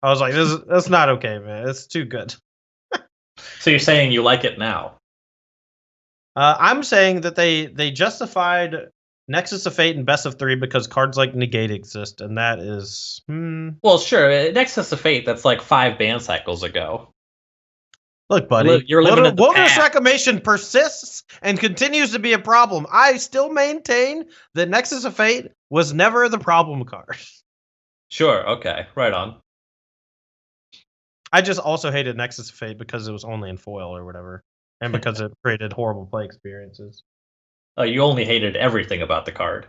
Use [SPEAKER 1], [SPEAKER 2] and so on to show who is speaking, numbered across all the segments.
[SPEAKER 1] I was like, that's not okay, man. It's too good.
[SPEAKER 2] So you're saying you like it now?
[SPEAKER 1] I'm saying that they justified Nexus of Fate and Best of Three because cards like Negate exist, and that is
[SPEAKER 2] Well, sure. Nexus of Fate, that's like 5 ban cycles ago.
[SPEAKER 1] look, buddy.
[SPEAKER 2] You're living in the
[SPEAKER 1] Wilderness
[SPEAKER 2] past.
[SPEAKER 1] Reclamation persists and continues to be a problem. I still maintain that Nexus of Fate was never the problem card.
[SPEAKER 2] Sure. Okay. Right on.
[SPEAKER 1] I just also hated Nexus of Fate because it was only in foil or whatever, and because it created horrible play experiences.
[SPEAKER 2] You only hated everything about the card.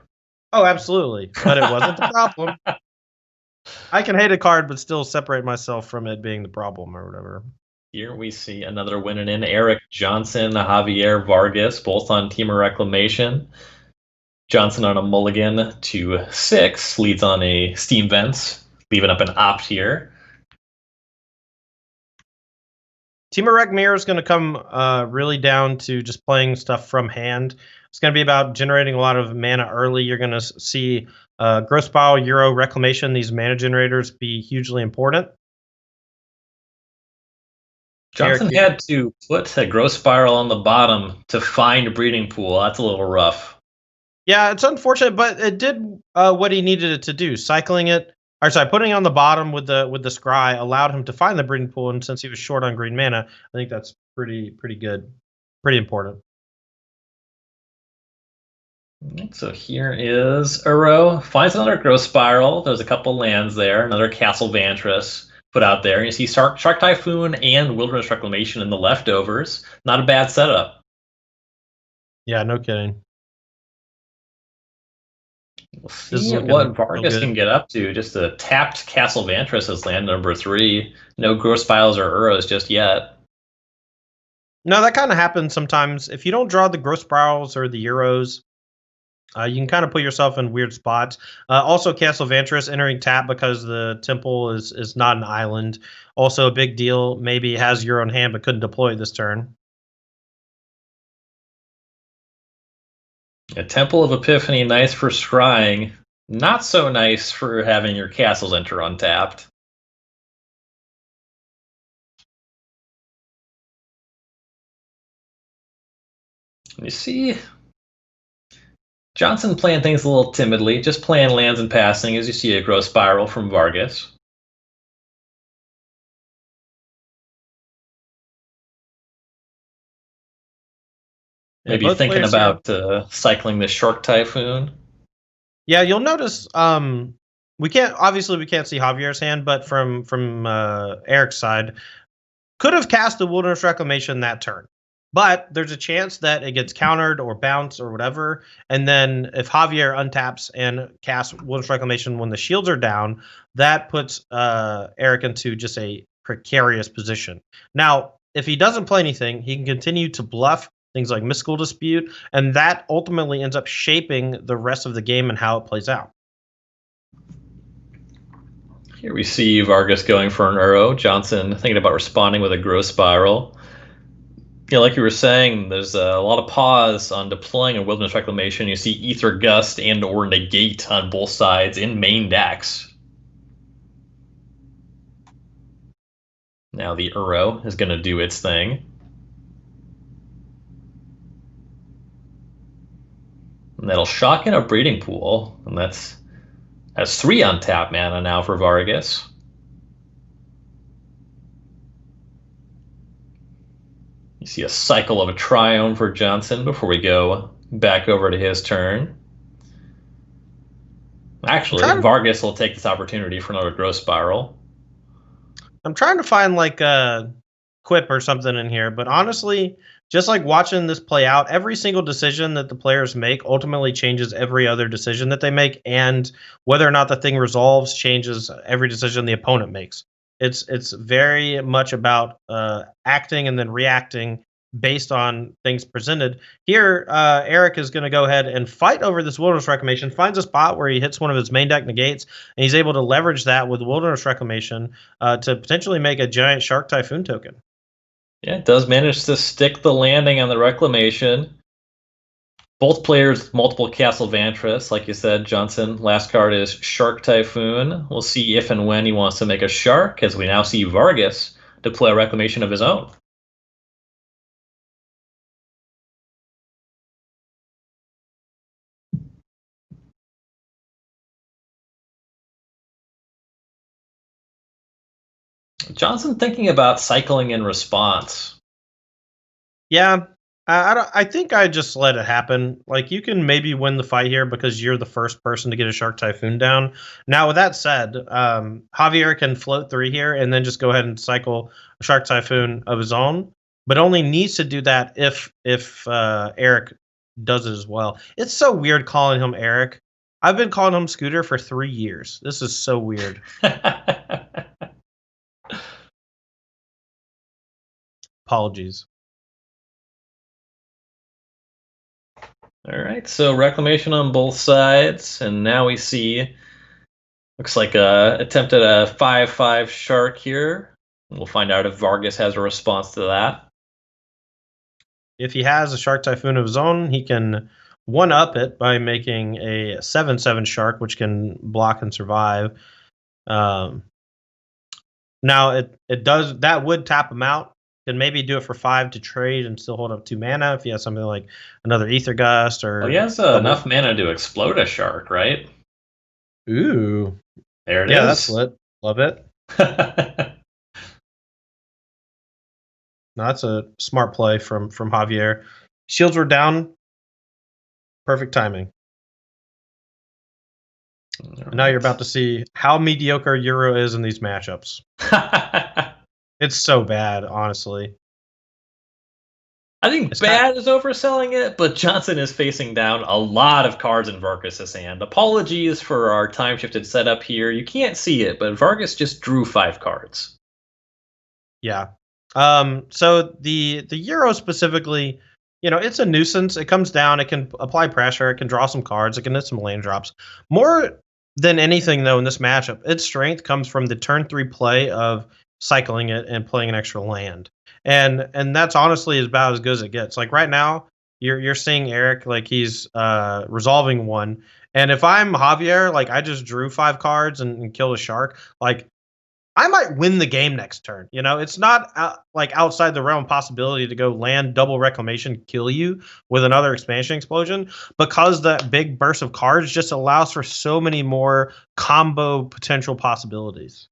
[SPEAKER 1] Oh, absolutely, but it wasn't the problem. I can hate a card, but still separate myself from it being the problem or whatever.
[SPEAKER 2] Here we see another winning in Eric Johnson, Javier Vargas, both on Team of Reclamation. Johnson on a mulligan to 6, leads on a Steam Vents, leaving up an opt here.
[SPEAKER 1] Team of Rec Mirror is going to come really down to just playing stuff from hand. It's going to be about generating a lot of mana early. You're going to see Gross Pile, Euro, Reclamation, these mana generators be hugely important.
[SPEAKER 2] Johnson had to put a Growth Spiral on the bottom to find a breeding pool. That's a little rough.
[SPEAKER 1] Yeah, it's unfortunate, but it did what he needed it to do. Cycling it, or sorry, putting it on the bottom with the scry allowed him to find the breeding pool, and since he was short on green mana, I think that's pretty good, pretty important.
[SPEAKER 2] So here is Uro, finds another Growth Spiral. There's a couple lands there, another Castle Vantress put out there. You see Shark Typhoon and Wilderness Reclamation in the leftovers. Not a bad setup.
[SPEAKER 1] Yeah, no kidding.
[SPEAKER 2] We'll see what Vargas can get up to. Just a tapped Castle Vantress as land number 3. No Growth Spirals or Uros just yet.
[SPEAKER 1] No, that kind of happens sometimes. If you don't draw the Growth Spirals or the Euros, you can kind of put yourself in weird spots. Also, Castle Vantress entering tap because the temple is not an island. Also, a big deal. Maybe it has Euro in hand but couldn't deploy this turn.
[SPEAKER 2] A Temple of Epiphany, nice for scrying. Not so nice for having your castles enter untapped. You see Johnson playing things a little timidly, just playing lands and passing as you see a Growth Spiral from Vargas. Maybe thinking about cycling the Shark Typhoon.
[SPEAKER 1] Yeah, you'll notice we can't see Javier's hand, but from Eric's side, could have cast the Wilderness Reclamation that turn. But there's a chance that it gets countered or bounced or whatever. And then if Javier untaps and casts Wilderness Reclamation when the shields are down, that puts Eric into just a precarious position. Now, if he doesn't play anything, he can continue to bluff things like Mystical Dispute, and that ultimately ends up shaping the rest of the game and how it plays out.
[SPEAKER 2] Here we see Vargas going for an Uro. Johnson thinking about responding with a Growth Spiral. Yeah, like you were saying, there's a lot of pause on deploying a Wilderness Reclamation. You see Ether Gust and or Negate on both sides in main decks. Now the Uro is going to do its thing. And that'll shock in a breeding pool, and that's 3 untapped mana now for Vargas. You see a cycle of a Triome for Johnson before we go back over to his turn. Actually, Vargas will take this opportunity for another Growth Spiral.
[SPEAKER 1] I'm trying to find like a quip or something in here, but honestly, just like watching this play out, every single decision that the players make ultimately changes every other decision that they make, and whether or not the thing resolves changes every decision the opponent makes. It's very much about acting and then reacting based on things presented. Here, Eric is going to go ahead and fight over this Wilderness Reclamation, finds a spot where he hits one of his main deck negates, and he's able to leverage that with Wilderness Reclamation to potentially make a giant Shark Typhoon token.
[SPEAKER 2] Yeah, it does manage to stick the landing on the Reclamation. Both players with multiple Castle Vantress, like you said, Johnson. Last card is Shark Typhoon. We'll see if and when he wants to make a shark, as we now see Vargas deploy a reclamation of his own. Johnson thinking about cycling in response.
[SPEAKER 1] Yeah, I think I just let it happen. Like, you can maybe win the fight here because you're the first person to get a Shark Typhoon down. Now, with that said, Javier can float 3 here and then just go ahead and cycle a Shark Typhoon of his own, but only needs to do that if Eric does it as well. It's so weird calling him Eric. I've been calling him Scooter for 3 years. This is so weird. Apologies.
[SPEAKER 2] All right, so reclamation on both sides, and now we see, looks like a attempt at a 5/5 shark here. We'll find out if Vargas has a response to that.
[SPEAKER 1] If he has a Shark Typhoon of his own, he can one-up it by making a 7/7 shark, which can block and survive. Now it does that would tap him out. Can maybe do it for 5 to trade and still hold up 2 mana if he has something like another Ether Gust or.
[SPEAKER 2] Well, he has enough mana to explode a shark, right?
[SPEAKER 1] Ooh,
[SPEAKER 2] there it is.
[SPEAKER 1] Yeah, that's lit. Love it. No, that's a smart play from Javier. Shields were down. Perfect timing. Right. Now you're about to see how mediocre Euro is in these matchups. It's so bad, honestly.
[SPEAKER 2] I think bad is overselling it, but Johnson is facing down a lot of cards in Vargas' hand. Apologies for our time-shifted setup here. You can't see it, but Vargas just drew 5 cards.
[SPEAKER 1] Yeah. So the Euro specifically, it's a nuisance. It comes down, it can apply pressure, it can draw some cards, it can hit some land drops. More than anything, though, in this matchup, its strength comes from the turn 3 play of cycling it and playing an extra land. And that's honestly about as good as it gets. Like right now, you're seeing Eric, like he's resolving one. And if I'm Javier, like I just drew 5 cards and killed a shark, like I might win the game next turn. It's not like outside the realm of possibility to go land double reclamation, kill you with another expansion explosion, because that big burst of cards just allows for so many more combo potential possibilities.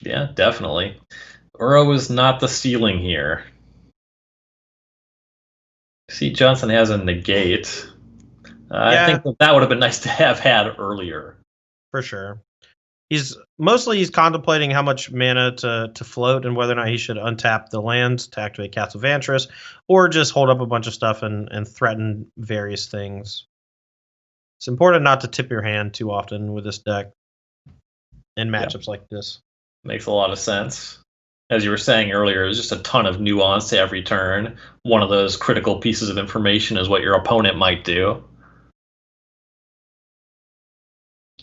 [SPEAKER 2] Yeah, definitely. Uro is not the ceiling here. See, Johnson has a negate. I think that would have been nice to have had earlier.
[SPEAKER 1] For sure. He's contemplating how much mana to float and whether or not he should untap the lands to activate Castle Vantress or just hold up a bunch of stuff and threaten various things. It's important not to tip your hand too often with this deck in matchups like this.
[SPEAKER 2] Makes a lot of sense. As you were saying earlier, there's just a ton of nuance to every turn. One of those critical pieces of information is what your opponent might do.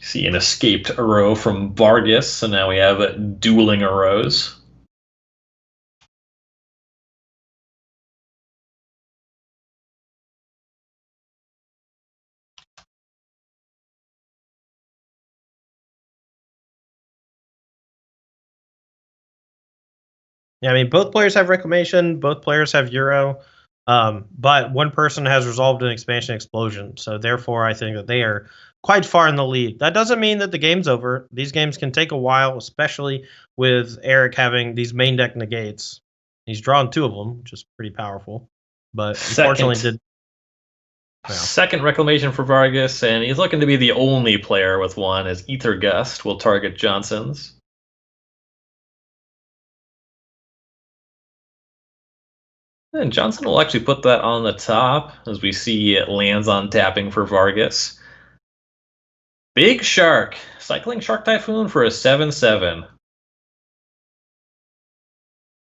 [SPEAKER 2] See an escaped Uro from Vargas, so now we have dueling Uros.
[SPEAKER 1] Yeah, I mean, both players have Reclamation, both players have Euro, but one person has resolved an expansion explosion. So therefore, I think that they are quite far in the lead. That doesn't mean that the game's over. These games can take a while, especially with Eric having these main deck negates. He's drawn 2 of them, which is pretty powerful. But unfortunately,
[SPEAKER 2] Second reclamation for Vargas, and he's looking to be the only player with one, as Ether Gust will target Johnson's. And Johnson will actually put that on the top, as we see it lands on tapping for Vargas. Big Shark, cycling Shark Typhoon for a 7/7.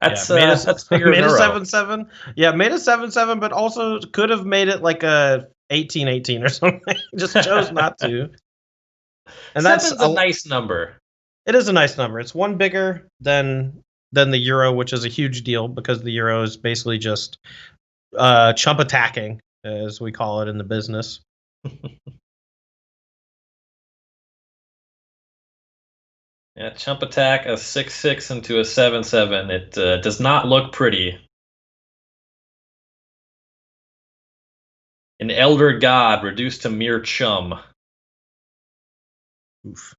[SPEAKER 2] That's bigger
[SPEAKER 1] made
[SPEAKER 2] than
[SPEAKER 1] a 7/7. Yeah, made a 7/7, but also could have made it like a 18/18 or something. Just chose not to.
[SPEAKER 2] And that's a nice number.
[SPEAKER 1] It is a nice number. It's one bigger than the Euro, which is a huge deal because the Euro is basically just chump attacking. as we call it in the business.
[SPEAKER 2] Yeah, chump attack, a 6/6 into a 7/7. It does not look pretty. An elder god reduced to mere chum.
[SPEAKER 1] Oof.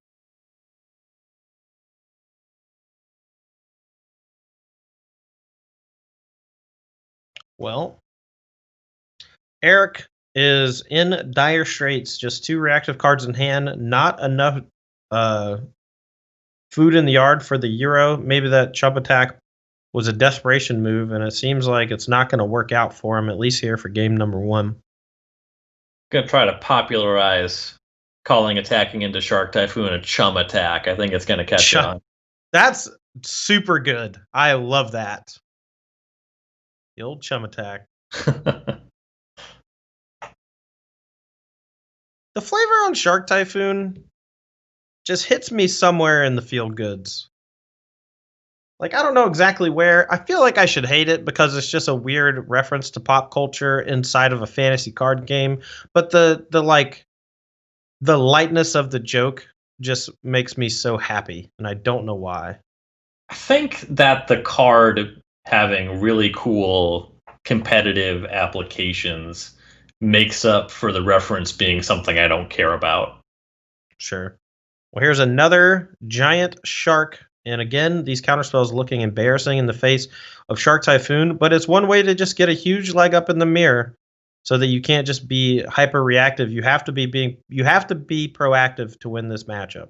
[SPEAKER 1] Well, Eric is in dire straits. Just 2 reactive cards in hand. Not enough uh, food in the yard for the Euro. Maybe that chump attack was a desperation move, and it seems like it's not going to work out for him, at least here for game number 1.
[SPEAKER 2] Gonna try to popularize calling attacking into Shark Typhoon a chum attack. I think it's gonna catch on.
[SPEAKER 1] That's super good. I love that. The old chum attack. The flavor on Shark Typhoon just hits me somewhere in the feel goods. Like, I don't know exactly where. I feel like I should hate it because it's just a weird reference to pop culture inside of a fantasy card game. But the lightness of the joke just makes me so happy, and I don't know why.
[SPEAKER 2] I think that the card having really cool competitive applications makes up for the reference being something I don't care about.
[SPEAKER 1] Sure. Well, here's another giant shark. And again, these counterspells looking embarrassing in the face of Shark Typhoon, but it's one way to just get a huge leg up in the mirror so that you can't just be hyper reactive. You have to be proactive to win this matchup.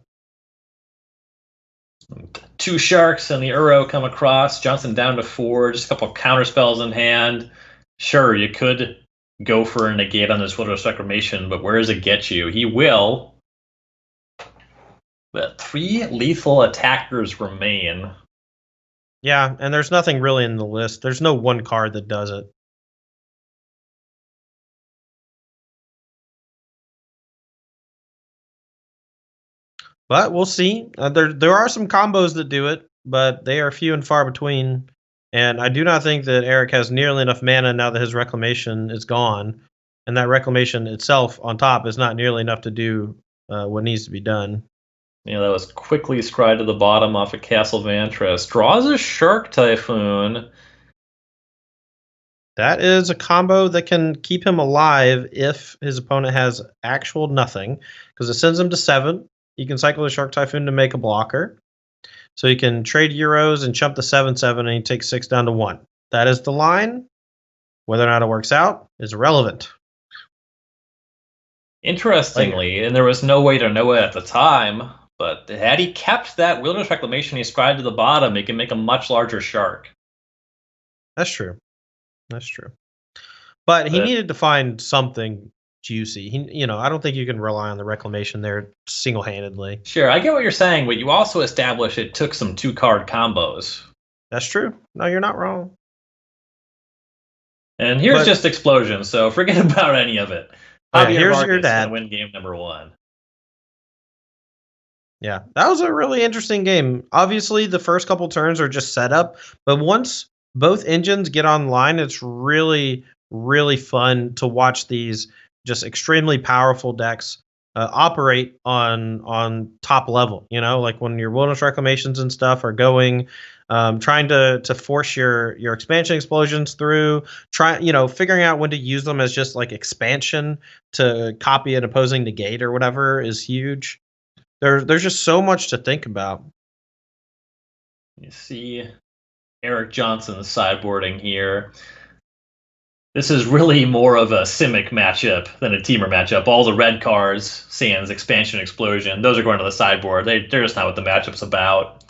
[SPEAKER 2] 2 sharks and the Uro come across. Johnson down to 4, just a couple counter spells in hand. Sure, you could go for a negate on this Wilderness Reclamation, but where does it get you? He will. But 3 lethal attackers remain.
[SPEAKER 1] Yeah, and there's nothing really in the list. There's no one card that does it. But we'll see. There are some combos that do it, but they are few and far between. And I do not think that Eric has nearly enough mana now that his reclamation is gone, and that reclamation itself on top is not nearly enough to do what needs to be done.
[SPEAKER 2] Yeah, that was quickly scried to the bottom off of Castle Vantress. Draws a Shark Typhoon.
[SPEAKER 1] That is a combo that can keep him alive if his opponent has actual nothing, because it sends him to 7. He can cycle the Shark Typhoon to make a blocker. So he can trade Euros and chump the 7/7, and he takes 6 down to 1. That is the line. Whether or not it works out is irrelevant.
[SPEAKER 2] Interestingly, and there was no way to know it at the time, but had he kept that Wilderness Reclamation he scried to the bottom, he can make a much larger shark.
[SPEAKER 1] That's true. That's true. But he needed to find something juicy. I don't think you can rely on the reclamation there single-handedly.
[SPEAKER 2] Sure, I get what you're saying, but you also established it took some 2-card combos.
[SPEAKER 1] That's true. No, you're not wrong.
[SPEAKER 2] And here's just Explosion, so forget about any of it.
[SPEAKER 1] Here's
[SPEAKER 2] Vargas
[SPEAKER 1] your dad.
[SPEAKER 2] gonna win game number 1.
[SPEAKER 1] Yeah, that was a really interesting game. Obviously, the first couple turns are just setup, but once both engines get online, it's really, really fun to watch these just extremely powerful decks operate on top level. Like when your Wilderness Reclamations and stuff are going, trying to force your expansion explosions through, figuring out when to use them as just like expansion to copy an opposing negate or whatever is huge. There's just so much to think about.
[SPEAKER 2] You see Eric Johnson's sideboarding here. This is really more of a Simic matchup than a Teamer matchup. All the red cards, Sands, Expansion, Explosion, those are going to the sideboard. They're just not what the matchup's about.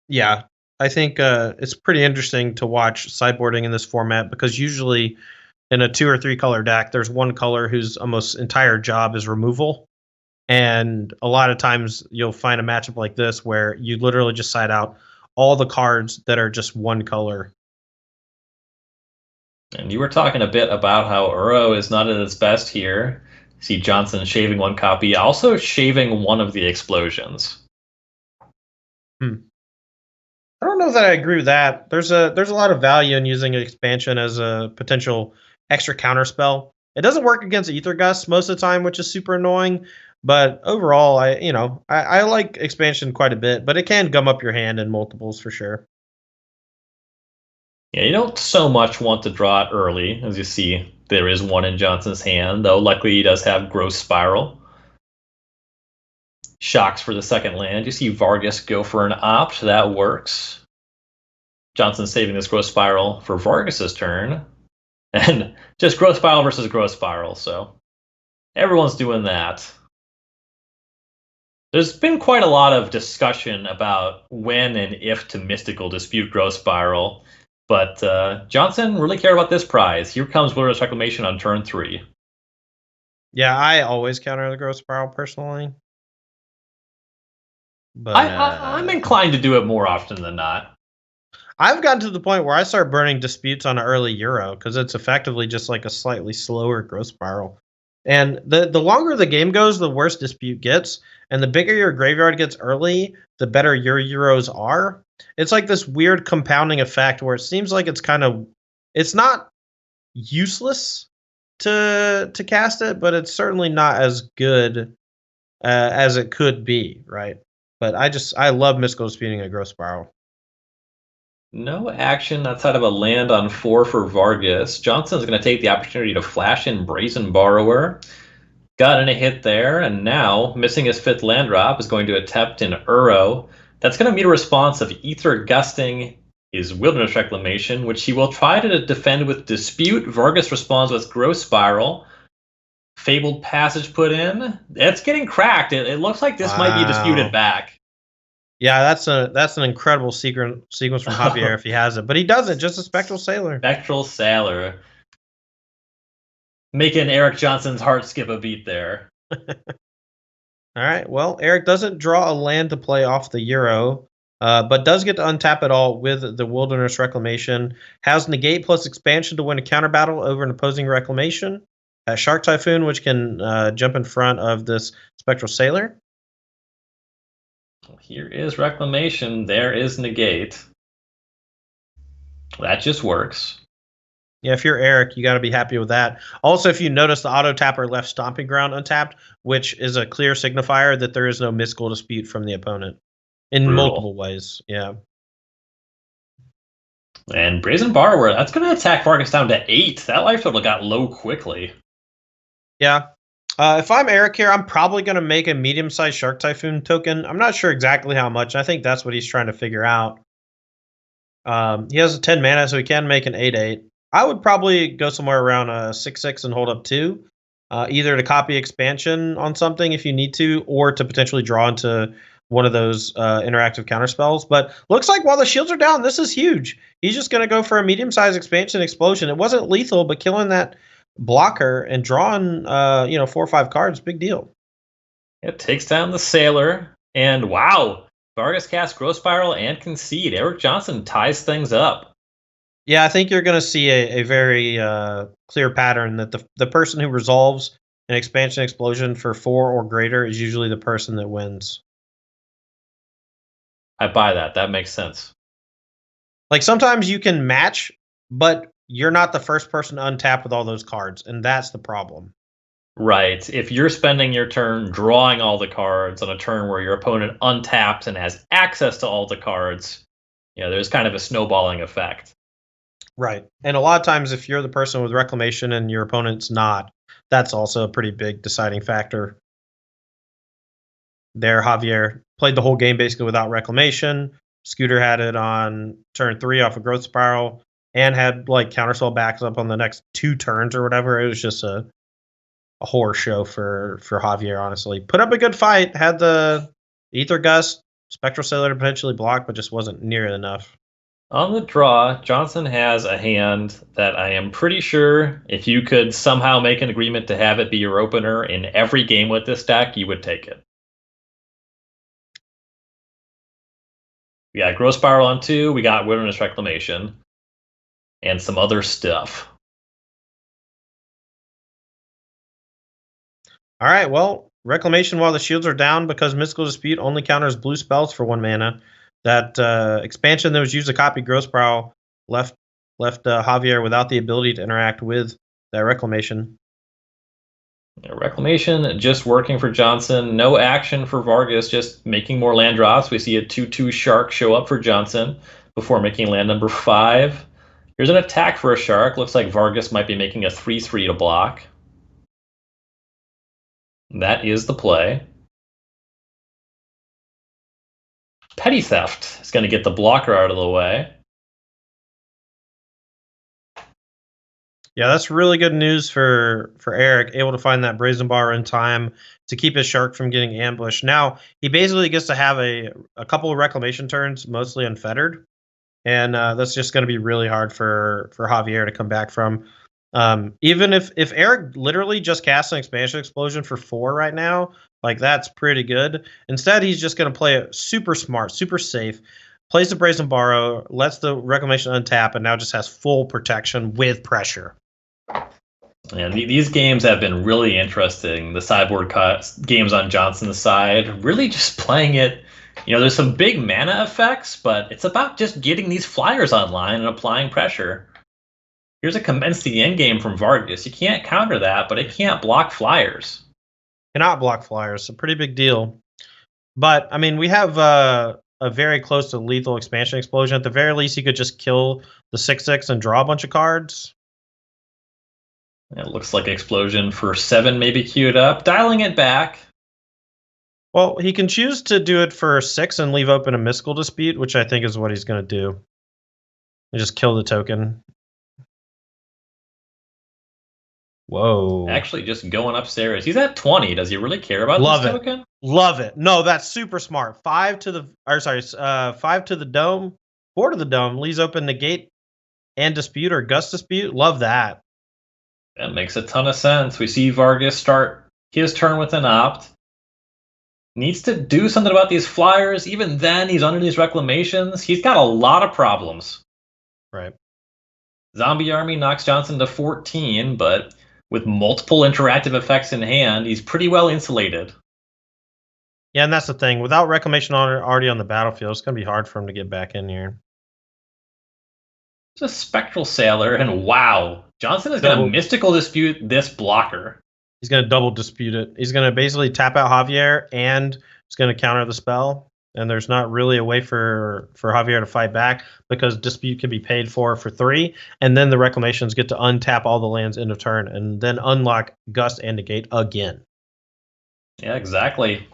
[SPEAKER 1] Yeah, I think it's pretty interesting to watch sideboarding in this format because usually in a 2 or 3 color deck, there's one color whose almost entire job is removal. And a lot of times you'll find a matchup like this where you literally just side out all the cards that are just one color.
[SPEAKER 2] And you were talking a bit about how Uro is not at its best here. See Johnson shaving 1 copy, also shaving one of the explosions.
[SPEAKER 1] I don't know that I agree with that. There's a lot of value in using an expansion as a potential extra counter spell. It doesn't work against Ether Gust most of the time, which is super annoying. But overall, I like expansion quite a bit, but it can gum up your hand in multiples for sure.
[SPEAKER 2] Yeah, you don't so much want to draw it early, as you see there is one in Johnson's hand, though luckily he does have Growth Spiral. Shocks for the second land. You see Vargas go for an opt. That works. Johnson saving this Growth Spiral for Vargas's turn. And just Growth Spiral versus Growth Spiral, so everyone's doing that. There's been quite a lot of discussion about when and if to Mystical Dispute Growth Spiral, but Johnson really cared about this prize. Here comes Wilderness Reclamation on turn 3.
[SPEAKER 1] Yeah, I always counter the Growth Spiral personally. But
[SPEAKER 2] I'm inclined to do it more often than not.
[SPEAKER 1] I've gotten to the point where I start burning disputes on an early Euro because it's effectively just like a slightly slower growth spiral. And the longer the game goes, the worse dispute gets. And the bigger your graveyard gets early, the better your Euros are. It's like this weird compounding effect where it seems like it's not useless to cast it, but it's certainly not as good as it could be, right? But I love Mystical Disputing a growth spiral.
[SPEAKER 2] No action outside of a land on 4 for Vargas. Johnson's going to take the opportunity to flash in Brazen Borrower. Got in a hit there, and now, missing his 5th land drop, is going to attempt an Uro. That's going to meet a response of Ether Gusting his Wilderness Reclamation, which he will try to defend with Dispute. Vargas responds with Growth Spiral. Fabled Passage put in. It's getting cracked. It looks like this might be disputed back.
[SPEAKER 1] Yeah, that's an incredible sequence from Javier if he has it, but he doesn't. Just a Spectral Sailor.
[SPEAKER 2] Spectral Sailor, making Eric Johnson's heart skip a beat there.
[SPEAKER 1] All right. Well, Eric doesn't draw a land to play off the Euro, but does get to untap it all with the Wilderness Reclamation. Has negate plus expansion to win a counter battle over an opposing Reclamation. Has Shark Typhoon, which can jump in front of this Spectral Sailor.
[SPEAKER 2] Here is Reclamation. There is negate. That just works.
[SPEAKER 1] Yeah, if you're Eric, you got to be happy with that. Also, if you notice, the auto tapper left Stomping Ground untapped, which is a clear signifier that there is no Mystical Dispute from the opponent in multiple ways. Yeah.
[SPEAKER 2] And Brazen Borrower, that's going to attack Vargas down to 8. That life total got low quickly.
[SPEAKER 1] Yeah. If I'm Eric here, I'm probably going to make a medium-sized Shark Typhoon token. I'm not sure exactly how much. I think that's what he's trying to figure out. He has a 10 mana, so he can make an 8/8. I would probably go somewhere around a 6/6 and hold up 2, either to copy expansion on something if you need to, or to potentially draw into one of those interactive counterspells. But looks like while the shields are down, this is huge. He's just going to go for a medium-sized expansion explosion. It wasn't lethal, but killing that blocker and drawing 4 or 5 cards, big deal.
[SPEAKER 2] It takes down the Sailor, and wow, Vargas casts Growth Spiral and Concede. Eric Johnson ties things up.
[SPEAKER 1] Yeah, I think you're going to see a very clear pattern that the person who resolves an expansion explosion for 4 or greater is usually the person that wins.
[SPEAKER 2] I buy that. That makes sense.
[SPEAKER 1] Like sometimes you can match, but you're not the first person to untap with all those cards, and that's the problem.
[SPEAKER 2] Right. If you're spending your turn drawing all the cards on a turn where your opponent untaps and has access to all the cards, there's kind of a snowballing effect.
[SPEAKER 1] Right. And a lot of times if you're the person with Reclamation and your opponent's not, that's also a pretty big deciding factor. There, Javier played the whole game basically without Reclamation. Scooter had it on turn 3 off a Growth Spiral and had like counterspell backs up on the next 2 turns or whatever. It was just a horror show for Javier, honestly. Put up a good fight, had the Ether Gust, Spectral Sailor to potentially block, but just wasn't near enough.
[SPEAKER 2] On the draw, Johnson has a hand that I am pretty sure if you could somehow make an agreement to have it be your opener in every game with this deck, you would take it. We got Growth Spiral on 2, we got Wilderness Reclamation, and some other stuff.
[SPEAKER 1] All right, well, Reclamation while the shields are down because Mystical Dispute only counters blue spells for 1 mana. That expansion that was used to copy Growth Spiral left Javier without the ability to interact with that Reclamation.
[SPEAKER 2] Reclamation just working for Johnson. No action for Vargas, just making more land drops. We see a 2/2 Shark show up for Johnson before making land number 5. Here's an attack for a Shark. Looks like Vargas might be making a 3/3 to block. That is the play. Petty Theft is going to get the blocker out of the way.
[SPEAKER 1] Yeah, that's really good news for Eric, able to find that Brazen Bar in time to keep his Shark from getting ambushed. Now, he basically gets to have a couple of reclamation turns, mostly unfettered, and that's just going to be really hard for Javier to come back from. Even if Eric literally just casts an Expansion Explosion for 4 right now, like that's pretty good. Instead, he's just going to play it super smart, super safe, plays the Brazen Borrow, lets the Reclamation untap, and now just has full protection with pressure.
[SPEAKER 2] And these games have been really interesting. The sideboard games on Johnson's side, really just playing it. There's some big mana effects, but it's about just getting these flyers online and applying pressure. Here's a Commence the Endgame from Vargas. You can't counter that, but it can't block flyers.
[SPEAKER 1] Cannot block flyers. A pretty big deal. But, I mean, we have a very close to lethal Expansion Explosion. At the very least, he could just kill the 6/6 and draw a bunch of cards.
[SPEAKER 2] It looks like Explosion for 7 maybe queued up. Dialing it back.
[SPEAKER 1] Well, he can choose to do it for 6 and leave open a Mystical Dispute, which I think is what he's going to do. And just kill the token. Whoa.
[SPEAKER 2] Actually, just going upstairs. He's at 20. Does he really care about this token?
[SPEAKER 1] Love it. No, that's super smart. 5 to the dome, 4 to the dome, leaves open Negate and Dispute or Gust Dispute. Love that.
[SPEAKER 2] That makes a ton of sense. We see Vargas start his turn with an opt. Needs to do something about these flyers. Even then, he's under these reclamations. He's got a lot of problems.
[SPEAKER 1] Right.
[SPEAKER 2] Zombie Army knocks Johnson to 14, but with multiple interactive effects in hand, he's pretty well insulated.
[SPEAKER 1] Yeah, and that's the thing. Without Reclamation already on the battlefield, it's going to be hard for him to get back in here.
[SPEAKER 2] It's a Spectral Sailor, and wow, Johnson is going to Mystical Dispute this blocker.
[SPEAKER 1] He's going to double dispute it. He's going to basically tap out Javier, and he's going to counter the spell. And there's not really a way for Javier to fight back because Dispute can be paid for 3, and then the Reclamations get to untap all the lands end of turn and then unlock Gust and Negate again.
[SPEAKER 2] Yeah, exactly.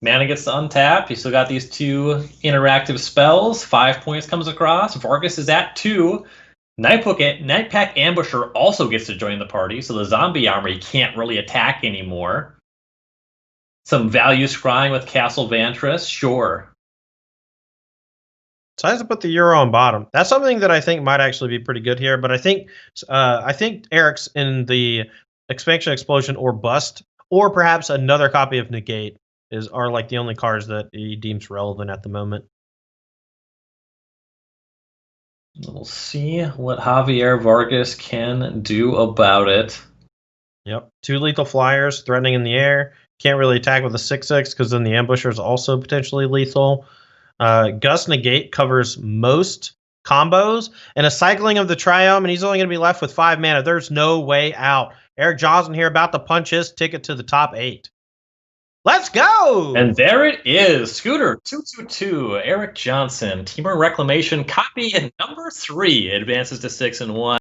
[SPEAKER 2] Mana gets to untap. You still got these 2 interactive spells. 5 points comes across. Vargas is at 2. Nightpack Ambusher also gets to join the party, so the Zombie Army can't really attack anymore. Some value scrying with Castle Vantress, sure.
[SPEAKER 1] So I have to put the Euro on bottom. That's something that I think might actually be pretty good here, but I think Eric's in the Expansion Explosion or Bust, or perhaps another copy of Negate are like the only cards that he deems relevant at the moment.
[SPEAKER 2] We'll see what Javier Vargas can do about it.
[SPEAKER 1] Yep. 2 lethal flyers threatening in the air. Can't really attack with a 6/6 because then the Ambusher is also potentially lethal. Gust Negate covers most combos, and a cycling of the Triome, and he's only going to be left with 5 mana. There's no way out. Eric Johnson here about to punch his ticket to the top 8. Let's go!
[SPEAKER 2] And there it is. Scooter 222, Eric Johnson, Teamer Reclamation copy and number 3 advances to 6-1.